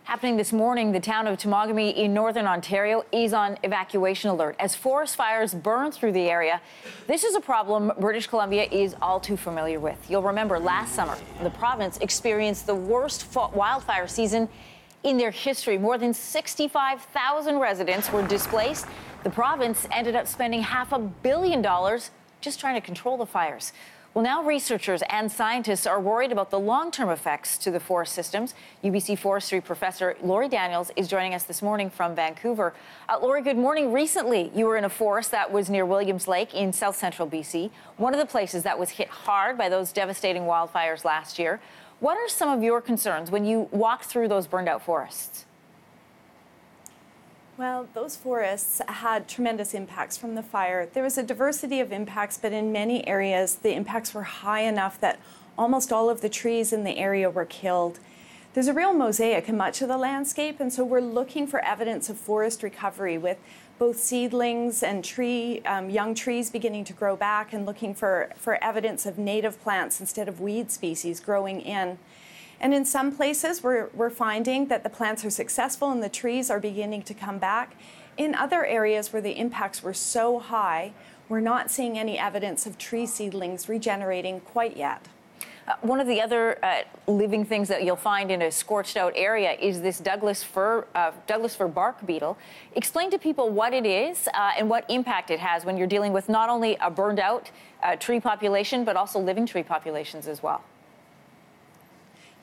Happening this morning, the town of Temagami in northern Ontario is on evacuation alert as forest fires burn through the area. This is a problem British Columbia is all too familiar with. You'll remember last summer, the province experienced the worst wildfire season in their history. More than 65,000 residents were displaced. The province ended up spending $500 million just trying to control the fires. Well, now researchers and scientists are worried about the long-term effects to the forest systems. UBC Forestry professor Lori Daniels is joining us this morning from Vancouver. Lori, good morning. Recently, you were in a forest that was near Williams Lake in south central BC, one of the places that was hit hard by those devastating wildfires last year. What are some of your concerns when you walk through those burned out forests? Well, those forests had tremendous impacts from the fire. There was a diversity of impacts, but in many areas, the impacts were high enough that almost all of the trees in the area were killed. There's a real mosaic in much of the landscape, and so we're looking for evidence of forest recovery with both seedlings and young trees beginning to grow back, and looking for evidence of native plants instead of weed species growing in. And in some places, we're finding that the plants are successful and the trees are beginning to come back. In other areas where the impacts were so high, we're not seeing any evidence of tree seedlings regenerating quite yet. One of the other living things that you'll find in a scorched out area is this Douglas fir bark beetle. Explain to people what it is and what impact it has when you're dealing with not only a burned out tree population, but also living tree populations as well.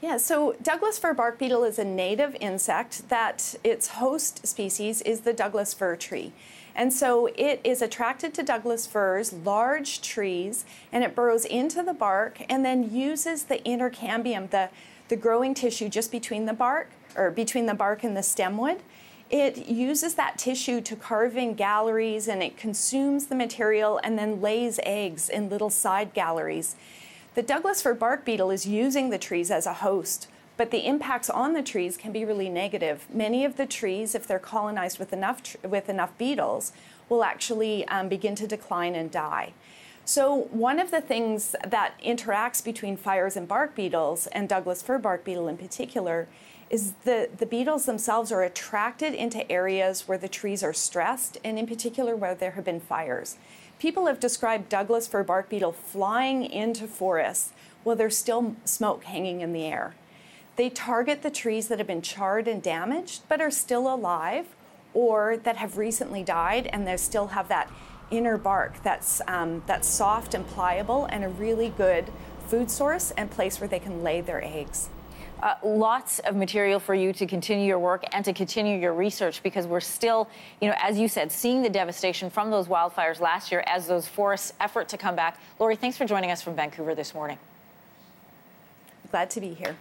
Yeah, so Douglas fir bark beetle is a native insect that its host species is the Douglas fir tree. And so it is attracted to Douglas firs, large trees, and it burrows into the bark and then uses the inner cambium, the growing tissue just between the bark, or between the bark and the stemwood. It uses that tissue to carve in galleries, and it consumes the material and then lays eggs in little side galleries. The Douglas fir bark beetle is using the trees as a host, but the impacts on the trees can be really negative. Many of the trees, if they're colonized with enough beetles, will actually begin to decline and die. So one of the things that interacts between fires and bark beetles, and Douglas fir bark beetle in particular, is the beetles themselves are attracted into areas where the trees are stressed, and in particular where there have been fires. People have described Douglas fir bark beetle flying into forests while there's still smoke hanging in the air. They target the trees that have been charred and damaged but are still alive, or that have recently died and they still have that inner bark that's soft and pliable and a really good food source and place where they can lay their eggs. Lots of material for you to continue your work and to continue your research, because we're still, as you said, seeing the devastation from those wildfires last year as those forests effort to come back. Lori, thanks for joining us from Vancouver this morning. Glad to be here.